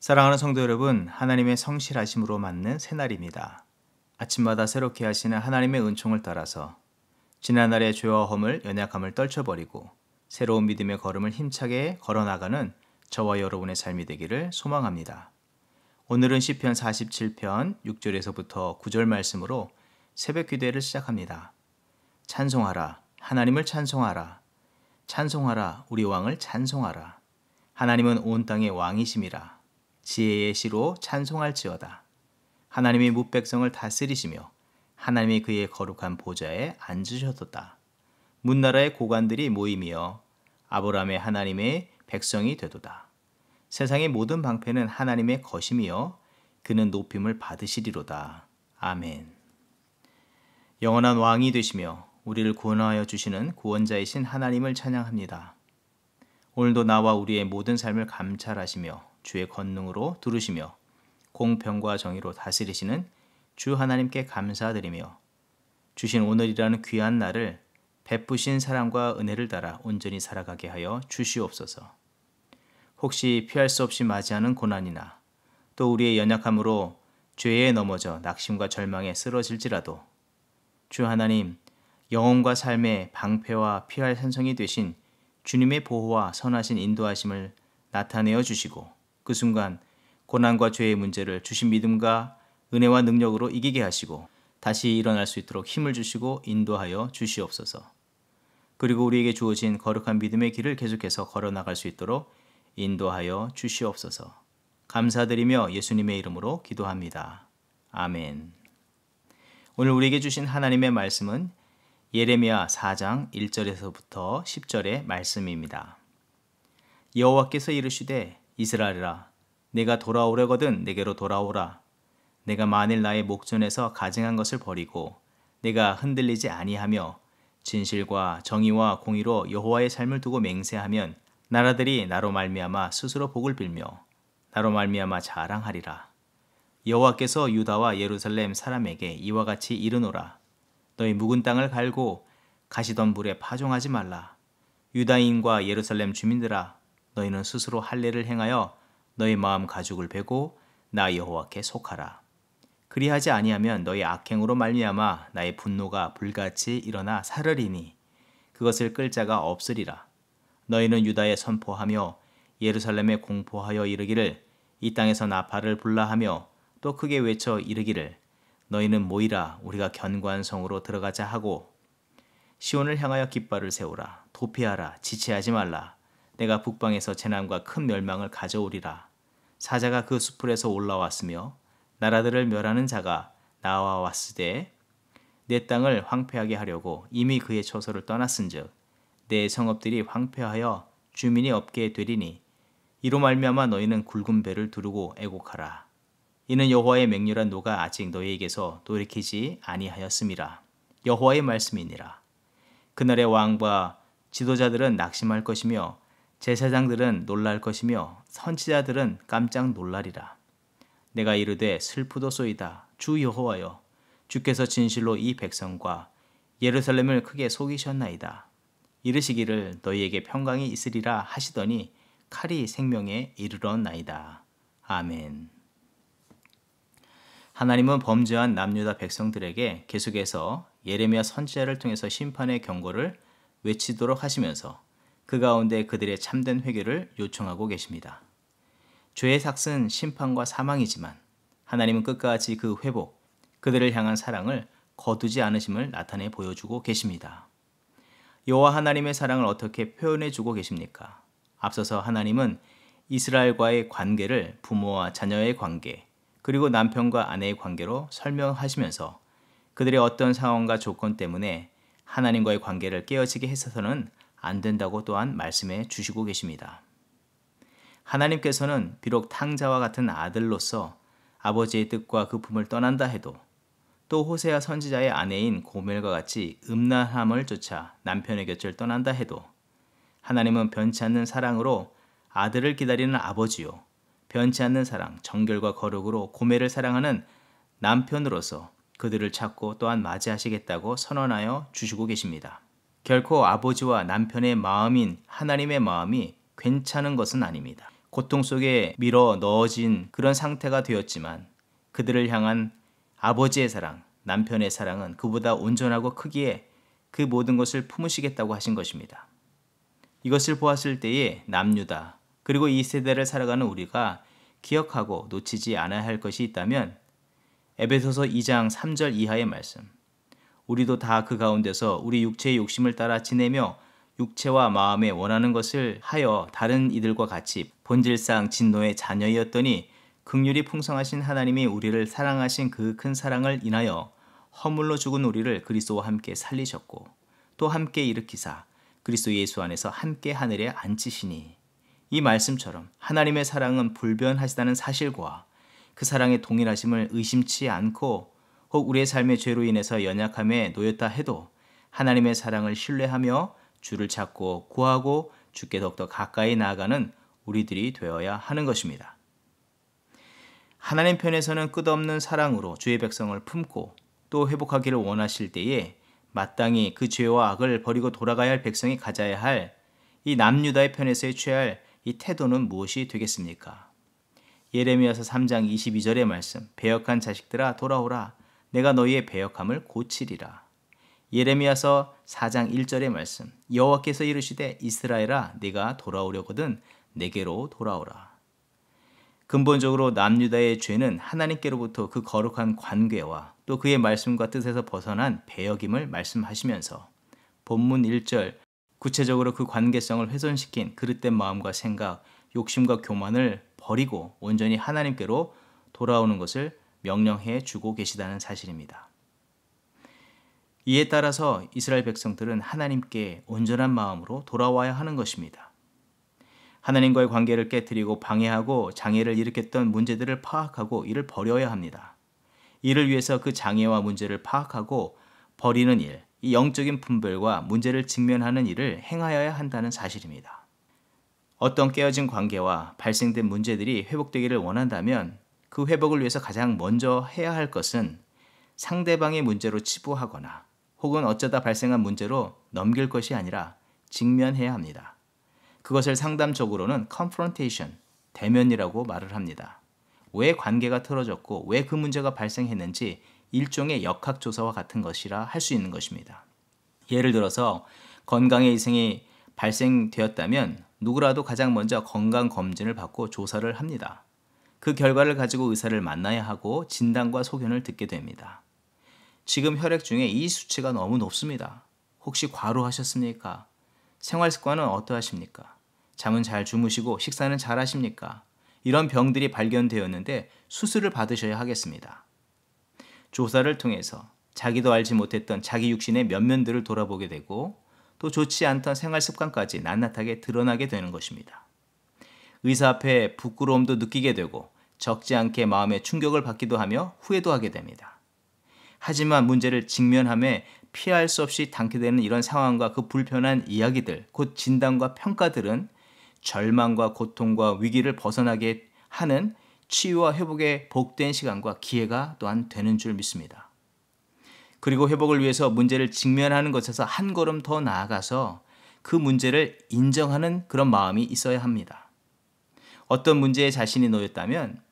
사랑하는 성도 여러분, 하나님의 성실하심으로 맞는 새날입니다. 아침마다 새롭게 하시는 하나님의 은총을 따라서 지난날의 죄와 허물, 연약함을 떨쳐버리고 새로운 믿음의 걸음을 힘차게 걸어나가는 저와 여러분의 삶이 되기를 소망합니다. 오늘은 시편 47편 6절에서부터 9절 말씀으로 새벽 기도회를 시작합니다. 찬송하라, 하나님을 찬송하라. 찬송하라, 우리 왕을 찬송하라. 하나님은 온 땅의 왕이심이라. 지혜의 시로 찬송할지어다. 하나님이 뭇백성을 다스리시며 하나님이 그의 거룩한 보좌에 앉으셨도다. 문나라의 고관들이 모임이여 아브라함의 하나님의 백성이 되도다. 세상의 모든 방패는 하나님의 것임이여 그는 높임을 받으시리로다. 아멘. 영원한 왕이 되시며 우리를 구원하여 주시는 구원자이신 하나님을 찬양합니다. 오늘도 나와 우리의 모든 삶을 감찰하시며 주의 권능으로 두르시며 공평과 정의로 다스리시는 주 하나님께 감사드리며 주신 오늘이라는 귀한 날을 베푸신 사랑과 은혜를 따라 온전히 살아가게 하여 주시옵소서. 혹시 피할 수 없이 맞이하는 고난이나 또 우리의 연약함으로 죄에 넘어져 낙심과 절망에 쓰러질지라도 주 하나님, 영혼과 삶의 방패와 피할 산성이 되신 주님의 보호와 선하신 인도하심을 나타내어 주시고 그 순간 고난과 죄의 문제를 주신 믿음과 은혜와 능력으로 이기게 하시고 다시 일어날 수 있도록 힘을 주시고 인도하여 주시옵소서. 그리고 우리에게 주어진 거룩한 믿음의 길을 계속해서 걸어나갈 수 있도록 인도하여 주시옵소서. 감사드리며 예수님의 이름으로 기도합니다. 아멘. 오늘 우리에게 주신 하나님의 말씀은 예레미야 4장 1절에서부터 10절의 말씀입니다. 여호와께서 이르시되 이스라엘아 내가 돌아오려거든 내게로 돌아오라. 내가 만일 나의 목전에서 가증한 것을 버리고 내가 흔들리지 아니하며 진실과 정의와 공의로 여호와의 삶을 두고 맹세하면 나라들이 나로 말미암아 스스로 복을 빌며 나로 말미암아 자랑하리라. 여호와께서 유다와 예루살렘 사람에게 이와 같이 이르노라. 너희 묵은 땅을 갈고 가시던 불에 파종하지 말라. 유다인과 예루살렘 주민들아 너희는 스스로 할례를 행하여 너희 마음 가죽을 베고 나 여호와께 속하라. 그리하지 아니하면 너희 악행으로 말미암아 나의 분노가 불같이 일어나 사르리니 그것을 끌 자가 없으리라. 너희는 유다에 선포하며 예루살렘에 공포하여 이르기를 이 땅에서 나팔을 불라하며 또 크게 외쳐 이르기를 너희는 모이라 우리가 견고한 성으로 들어가자 하고 시온을 향하여 깃발을 세우라. 도피하라. 지체하지 말라. 내가 북방에서 재난과 큰 멸망을 가져오리라. 사자가 그 수풀에서 올라왔으며 나라들을 멸하는 자가 나와왔으되 내 땅을 황폐하게 하려고 이미 그의 처소를 떠났은즉 내 성읍들이 황폐하여 주민이 없게 되리니 이로 말미암아 너희는 굵은 배를 두르고 애곡하라. 이는 여호와의 맹렬한 노가 아직 너희에게서 돌이키지 아니하였음이라. 여호와의 말씀이니라. 그날의 왕과 지도자들은 낙심할 것이며 제사장들은 놀랄 것이며 선지자들은 깜짝 놀라리라. 내가 이르되 슬프도소이다. 주 여호와여 주께서 진실로 이 백성과 예루살렘을 크게 속이셨나이다. 이르시기를 너희에게 평강이 있으리라 하시더니 칼이 생명에 이르렀나이다. 아멘. 하나님은 범죄한 남유다 백성들에게 계속해서 예레미야 선지자를 통해서 심판의 경고를 외치도록 하시면서 그 가운데 그들의 참된 회개를 요청하고 계십니다. 죄의 삭은 심판과 사망이지만 하나님은 끝까지 그 회복, 그들을 향한 사랑을 거두지 않으심을 나타내 보여주고 계십니다. 여호와 하나님의 사랑을 어떻게 표현해 주고 계십니까? 앞서서 하나님은 이스라엘과의 관계를 부모와 자녀의 관계, 그리고 남편과 아내의 관계로 설명하시면서 그들의 어떤 상황과 조건 때문에 하나님과의 관계를 깨어지게 해서는 안 된다고 또한 말씀해 주시고 계십니다. 하나님께서는 비록 탕자와 같은 아들로서 아버지의 뜻과 그 품을 떠난다 해도 또 호세아 선지자의 아내인 고멜과 같이 음란함을 쫓아 남편의 곁을 떠난다 해도 하나님은 변치 않는 사랑으로 아들을 기다리는 아버지요 변치 않는 사랑, 정결과 거룩으로 고멜을 사랑하는 남편으로서 그들을 찾고 또한 맞이하시겠다고 선언하여 주시고 계십니다. 결코 아버지와 남편의 마음인 하나님의 마음이 괜찮은 것은 아닙니다. 고통 속에 밀어 넣어진 그런 상태가 되었지만 그들을 향한 아버지의 사랑, 남편의 사랑은 그보다 온전하고 크기에 그 모든 것을 품으시겠다고 하신 것입니다. 이것을 보았을 때에 남유다, 그리고 이 세대를 살아가는 우리가 기억하고 놓치지 않아야 할 것이 있다면 에베소서 2장 3절 이하의 말씀, 우리도 다 그 가운데서 우리 육체의 욕심을 따라 지내며 육체와 마음에 원하는 것을 하여 다른 이들과 같이 본질상 진노의 자녀이었더니 긍휼이 풍성하신 하나님이 우리를 사랑하신 그 큰 사랑을 인하여 허물로 죽은 우리를 그리스도와 함께 살리셨고 또 함께 일으키사 그리스도 예수 안에서 함께 하늘에 앉히시니, 이 말씀처럼 하나님의 사랑은 불변하시다는 사실과 그 사랑의 동일하심을 의심치 않고 혹 우리의 삶의 죄로 인해서 연약함에 놓였다 해도 하나님의 사랑을 신뢰하며 주를 찾고 구하고 주께 더욱더 가까이 나아가는 우리들이 되어야 하는 것입니다. 하나님 편에서는 끝없는 사랑으로 주의 백성을 품고 또 회복하기를 원하실 때에 마땅히 그 죄와 악을 버리고 돌아가야 할 백성이 가져야 할 이 남유다의 편에서의 취할 이 태도는 무엇이 되겠습니까? 예레미야서 3장 22절의 말씀, 배역한 자식들아 돌아오라, 내가 너희의 배역함을 고치리라. 예레미야서 4장 1절의 말씀, 여호와께서 이르시되 이스라엘아 네가 돌아오려거든 내게로 돌아오라. 근본적으로 남유다의 죄는 하나님께로부터 그 거룩한 관계와 또 그의 말씀과 뜻에서 벗어난 배역임을 말씀하시면서 본문 1절, 구체적으로 그 관계성을 훼손시킨 그릇된 마음과 생각, 욕심과 교만을 버리고 온전히 하나님께로 돌아오는 것을 명령해 주고 계시다는 사실입니다. 이에 따라서 이스라엘 백성들은 하나님께 온전한 마음으로 돌아와야 하는 것입니다. 하나님과의 관계를 깨뜨리고 방해하고 장애를 일으켰던 문제들을 파악하고 이를 버려야 합니다. 이를 위해서 그 장애와 문제를 파악하고 버리는 일, 이 영적인 분별과 문제를 직면하는 일을 행하여야 한다는 사실입니다. 어떤 깨어진 관계와 발생된 문제들이 회복되기를 원한다면 그 회복을 위해서 가장 먼저 해야 할 것은 상대방의 문제로 치부하거나 혹은 어쩌다 발생한 문제로 넘길 것이 아니라 직면해야 합니다. 그것을 상담적으로는 confrontation, 대면이라고 말을 합니다. 왜 관계가 틀어졌고 왜 그 문제가 발생했는지 일종의 역학조사와 같은 것이라 할 수 있는 것입니다. 예를 들어서 건강에 이상이 발생되었다면 누구라도 가장 먼저 건강검진을 받고 조사를 합니다. 그 결과를 가지고 의사를 만나야 하고 진단과 소견을 듣게 됩니다. 지금 혈액 중에 이 수치가 너무 높습니다. 혹시 과로하셨습니까? 생활 습관은 어떠하십니까? 잠은 잘 주무시고 식사는 잘 하십니까? 이런 병들이 발견되었는데 수술을 받으셔야 하겠습니다. 조사를 통해서 자기도 알지 못했던 자기 육신의 면면들을 돌아보게 되고 또 좋지 않던 생활 습관까지 낱낱하게 드러나게 되는 것입니다. 의사 앞에 부끄러움도 느끼게 되고 적지 않게 마음에 충격을 받기도 하며 후회도 하게 됩니다. 하지만 문제를 직면함에 피할 수 없이 닿게 되는 이런 상황과 그 불편한 이야기들, 곧 진단과 평가들은 절망과 고통과 위기를 벗어나게 하는 치유와 회복의 복된 시간과 기회가 또한 되는 줄 믿습니다. 그리고 회복을 위해서 문제를 직면하는 것에서 한 걸음 더 나아가서 그 문제를 인정하는 그런 마음이 있어야 합니다. 어떤 문제에 자신이 놓였다면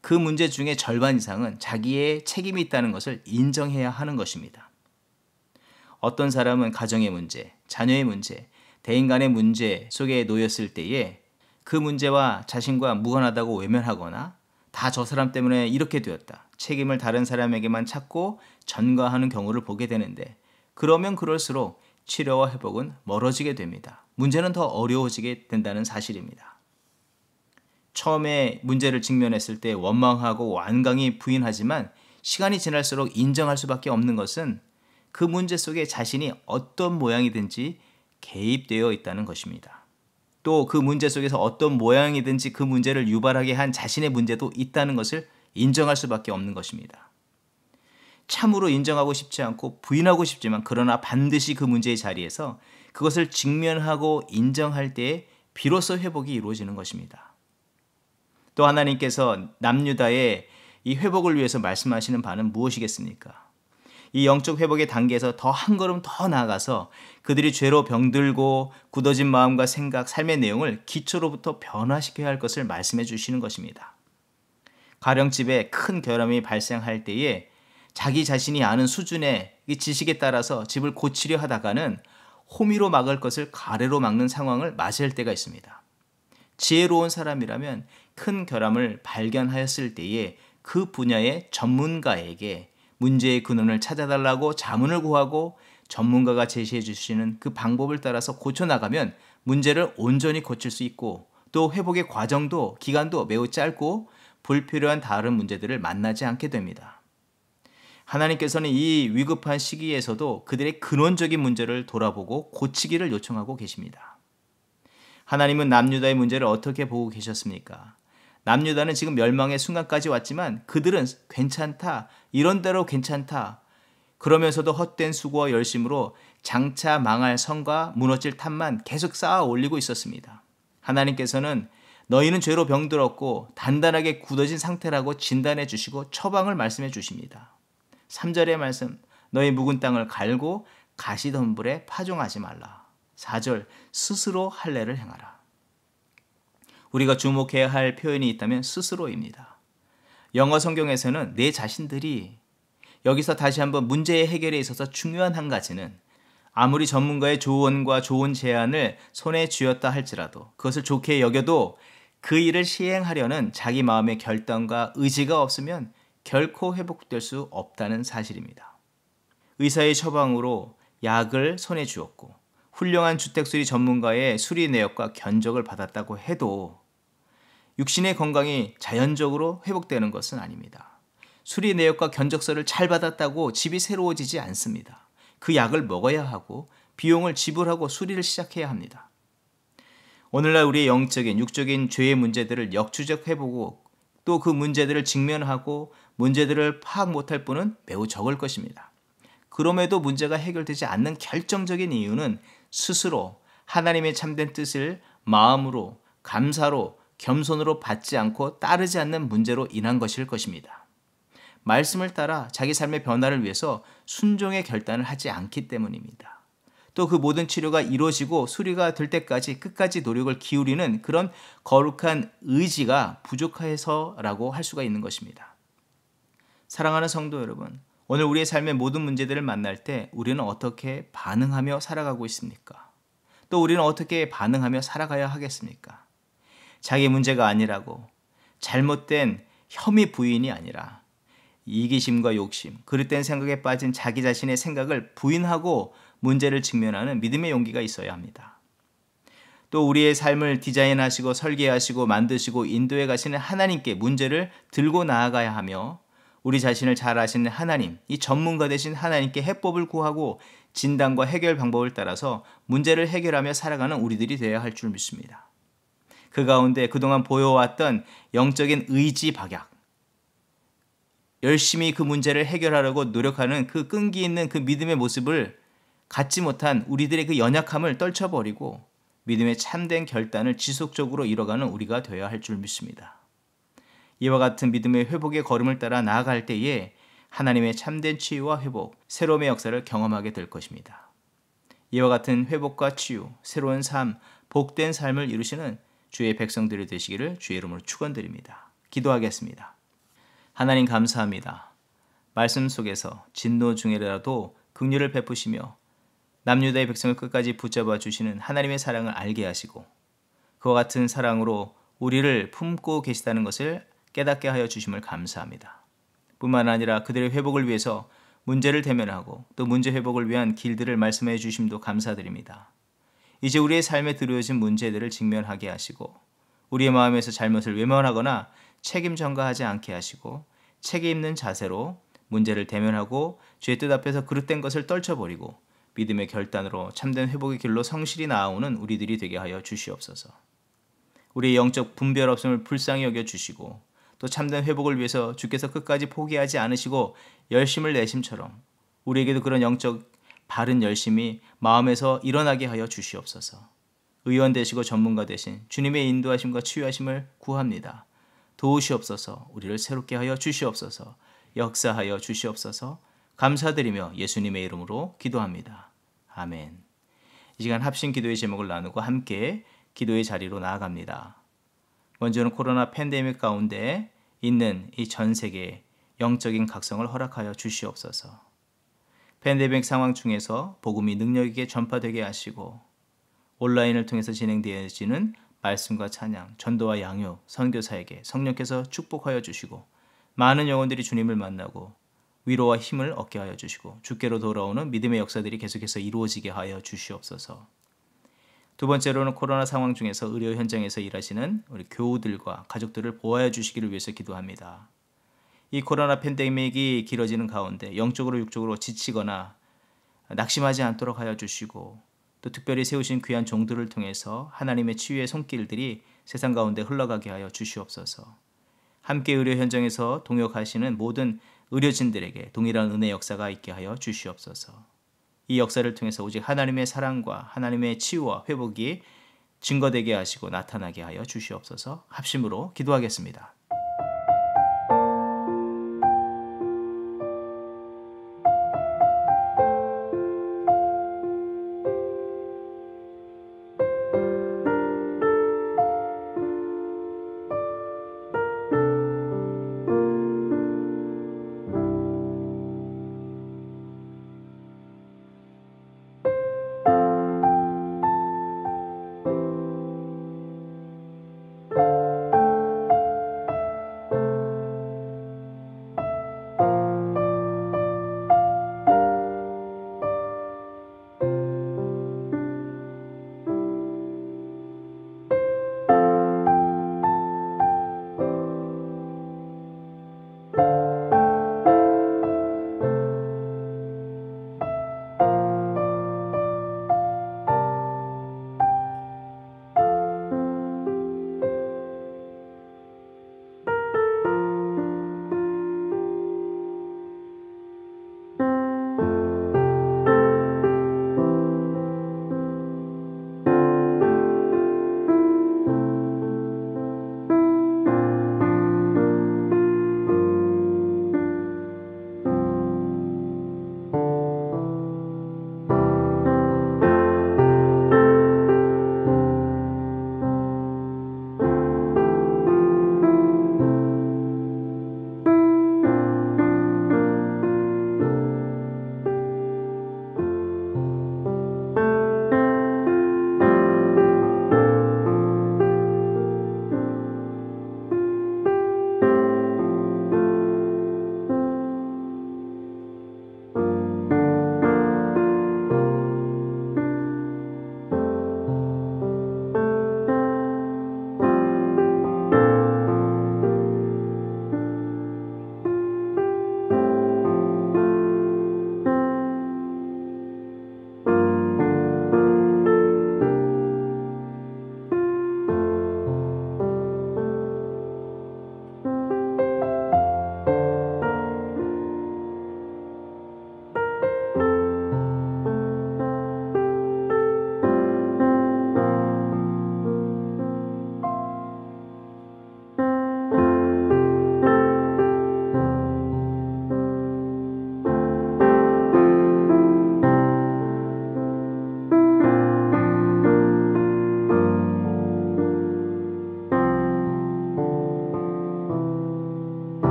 그 문제 중에 절반 이상은 자기의 책임이 있다는 것을 인정해야 하는 것입니다. 어떤 사람은 가정의 문제, 자녀의 문제, 대인 간의 문제 속에 놓였을 때에 그 문제와 자신과 무관하다고 외면하거나 다 저 사람 때문에 이렇게 되었다, 책임을 다른 사람에게만 찾고 전가하는 경우를 보게 되는데, 그러면 그럴수록 치료와 회복은 멀어지게 됩니다. 문제는 더 어려워지게 된다는 사실입니다. 처음에 문제를 직면했을 때 원망하고 완강히 부인하지만 시간이 지날수록 인정할 수밖에 없는 것은 그 문제 속에 자신이 어떤 모양이든지 개입되어 있다는 것입니다. 또 그 문제 속에서 어떤 모양이든지 그 문제를 유발하게 한 자신의 문제도 있다는 것을 인정할 수밖에 없는 것입니다. 참으로 인정하고 싶지 않고 부인하고 싶지만 그러나 반드시 그 문제의 자리에서 그것을 직면하고 인정할 때에 비로소 회복이 이루어지는 것입니다. 또 하나님께서 남유다의 이 회복을 위해서 말씀하시는 바는 무엇이겠습니까? 이 영적 회복의 단계에서 더 한 걸음 더 나아가서 그들이 죄로 병들고 굳어진 마음과 생각, 삶의 내용을 기초로부터 변화시켜야 할 것을 말씀해 주시는 것입니다. 가령집에 큰 결함이 발생할 때에 자기 자신이 아는 수준의 지식에 따라서 집을 고치려 하다가는 호미로 막을 것을 가래로 막는 상황을 맞이할 때가 있습니다. 지혜로운 사람이라면 큰 결함을 발견하였을 때에 그 분야의 전문가에게 문제의 근원을 찾아달라고 자문을 구하고 전문가가 제시해 주시는 그 방법을 따라서 고쳐나가면 문제를 온전히 고칠 수 있고 또 회복의 과정도 기간도 매우 짧고 불필요한 다른 문제들을 만나지 않게 됩니다. 하나님께서는 이 위급한 시기에서도 그들의 근원적인 문제를 돌아보고 고치기를 요청하고 계십니다. 하나님은 남유다의 문제를 어떻게 보고 계셨습니까? 남유다는 지금 멸망의 순간까지 왔지만 그들은 괜찮다, 이런대로 괜찮다, 그러면서도 헛된 수고와 열심으로 장차 망할 성과 무너질 탑만 계속 쌓아 올리고 있었습니다. 하나님께서는 너희는 죄로 병들었고 단단하게 굳어진 상태라고 진단해 주시고 처방을 말씀해 주십니다. 3절의 말씀, 너희 묵은 땅을 갈고 가시덤불에 파종하지 말라. 4절, 스스로 할례를 행하라. 우리가 주목해야 할 표현이 있다면 스스로입니다. 영어 성경에서는 내 자신들이, 여기서 다시 한번 문제의 해결에 있어서 중요한 한 가지는 아무리 전문가의 조언과 좋은 제안을 손에 쥐었다 할지라도 그것을 좋게 여겨도 그 일을 시행하려는 자기 마음의 결단과 의지가 없으면 결코 회복될 수 없다는 사실입니다. 의사의 처방으로 약을 손에 쥐었고 훌륭한 주택수리 전문가의 수리 내역과 견적을 받았다고 해도 육신의 건강이 자연적으로 회복되는 것은 아닙니다. 수리 내역과 견적서를 잘 받았다고 집이 새로워지지 않습니다. 그 약을 먹어야 하고 비용을 지불하고 수리를 시작해야 합니다. 오늘날 우리의 영적인, 육적인 죄의 문제들을 역추적해보고 또 그 문제들을 직면하고 문제들을 파악 못할 분은 매우 적을 것입니다. 그럼에도 문제가 해결되지 않는 결정적인 이유는 스스로 하나님의 참된 뜻을 마음으로, 감사로, 겸손으로 받지 않고 따르지 않는 문제로 인한 것일 것입니다. 말씀을 따라 자기 삶의 변화를 위해서 순종의 결단을 하지 않기 때문입니다. 또 그 모든 치료가 이루어지고 수리가 될 때까지 끝까지 노력을 기울이는 그런 거룩한 의지가 부족해서라고 할 수가 있는 것입니다. 사랑하는 성도 여러분, 오늘 우리의 삶의 모든 문제들을 만날 때 우리는 어떻게 반응하며 살아가고 있습니까? 또 우리는 어떻게 반응하며 살아가야 하겠습니까? 자기 문제가 아니라고 잘못된 혐의 부인이 아니라 이기심과 욕심, 그릇된 생각에 빠진 자기 자신의 생각을 부인하고 문제를 직면하는 믿음의 용기가 있어야 합니다. 또 우리의 삶을 디자인하시고 설계하시고 만드시고 인도해 가시는 하나님께 문제를 들고 나아가야 하며 우리 자신을 잘 아시는 하나님, 이 전문가 되신 하나님께 해법을 구하고 진단과 해결 방법을 따라서 문제를 해결하며 살아가는 우리들이 되어야 할 줄 믿습니다. 그 가운데 그동안 보여왔던 영적인 의지 박약, 열심히 그 문제를 해결하려고 노력하는 그 끈기 있는 그 믿음의 모습을 갖지 못한 우리들의 그 연약함을 떨쳐버리고 믿음의 참된 결단을 지속적으로 이뤄가는 우리가 되어야 할 줄 믿습니다. 이와 같은 믿음의 회복의 걸음을 따라 나아갈 때에 하나님의 참된 치유와 회복, 새로움의 역사를 경험하게 될 것입니다. 이와 같은 회복과 치유, 새로운 삶, 복된 삶을 이루시는 주의 백성들이 되시기를 주의 이름으로 축원드립니다. 기도하겠습니다. 하나님 감사합니다. 말씀 속에서 진노 중에라도 긍휼을 베푸시며 남유다의 백성을 끝까지 붙잡아 주시는 하나님의 사랑을 알게 하시고 그와 같은 사랑으로 우리를 품고 계시다는 것을 깨닫게 하여 주심을 감사합니다. 뿐만 아니라 그들의 회복을 위해서 문제를 대면하고 또 문제 회복을 위한 길들을 말씀해 주심도 감사드립니다. 이제 우리의 삶에 들어오신 문제들을 직면하게 하시고 우리의 마음에서 잘못을 외면하거나 책임 전가하지 않게 하시고 책임 있는 자세로 문제를 대면하고 죄의 뜻 앞에서 그릇된 것을 떨쳐버리고 믿음의 결단으로 참된 회복의 길로 성실히 나아오는 우리들이 되게 하여 주시옵소서. 우리의 영적 분별 없음을 불쌍히 여겨 주시고 또 참된 회복을 위해서 주께서 끝까지 포기하지 않으시고 열심을 내심처럼 우리에게도 그런 영적 바른 열심이 마음에서 일어나게 하여 주시옵소서. 의원 되시고 전문가 되신 주님의 인도하심과 치유하심을 구합니다. 도우시옵소서. 우리를 새롭게 하여 주시옵소서. 역사하여 주시옵소서. 감사드리며 예수님의 이름으로 기도합니다. 아멘. 이 시간 합심 기도의 제목을 나누고 함께 기도의 자리로 나아갑니다. 먼저는 코로나 팬데믹 가운데 있는 이 전 세계에 영적인 각성을 허락하여 주시옵소서. 팬데믹 상황 중에서 복음이 능력 있게 전파되게 하시고 온라인을 통해서 진행되어지는 말씀과 찬양, 전도와 양육, 선교사에게 성령께서 축복하여 주시고 많은 영혼들이 주님을 만나고 위로와 힘을 얻게 하여 주시고 주께로 돌아오는 믿음의 역사들이 계속해서 이루어지게 하여 주시옵소서. 두 번째로는 코로나 상황 중에서 의료 현장에서 일하시는 우리 교우들과 가족들을 보호하여 주시기를 위해서 기도합니다. 이 코로나 팬데믹이 길어지는 가운데 영적으로 육적으로 지치거나 낙심하지 않도록 하여 주시고 또 특별히 세우신 귀한 종들을 통해서 하나님의 치유의 손길들이 세상 가운데 흘러가게 하여 주시옵소서. 함께 의료 현장에서 동역하시는 모든 의료진들에게 동일한 은혜 역사가 있게 하여 주시옵소서. 이 역사를 통해서 오직 하나님의 사랑과 하나님의 치유와 회복이 증거되게 하시고 나타나게 하여 주시옵소서. 합심으로 기도하겠습니다.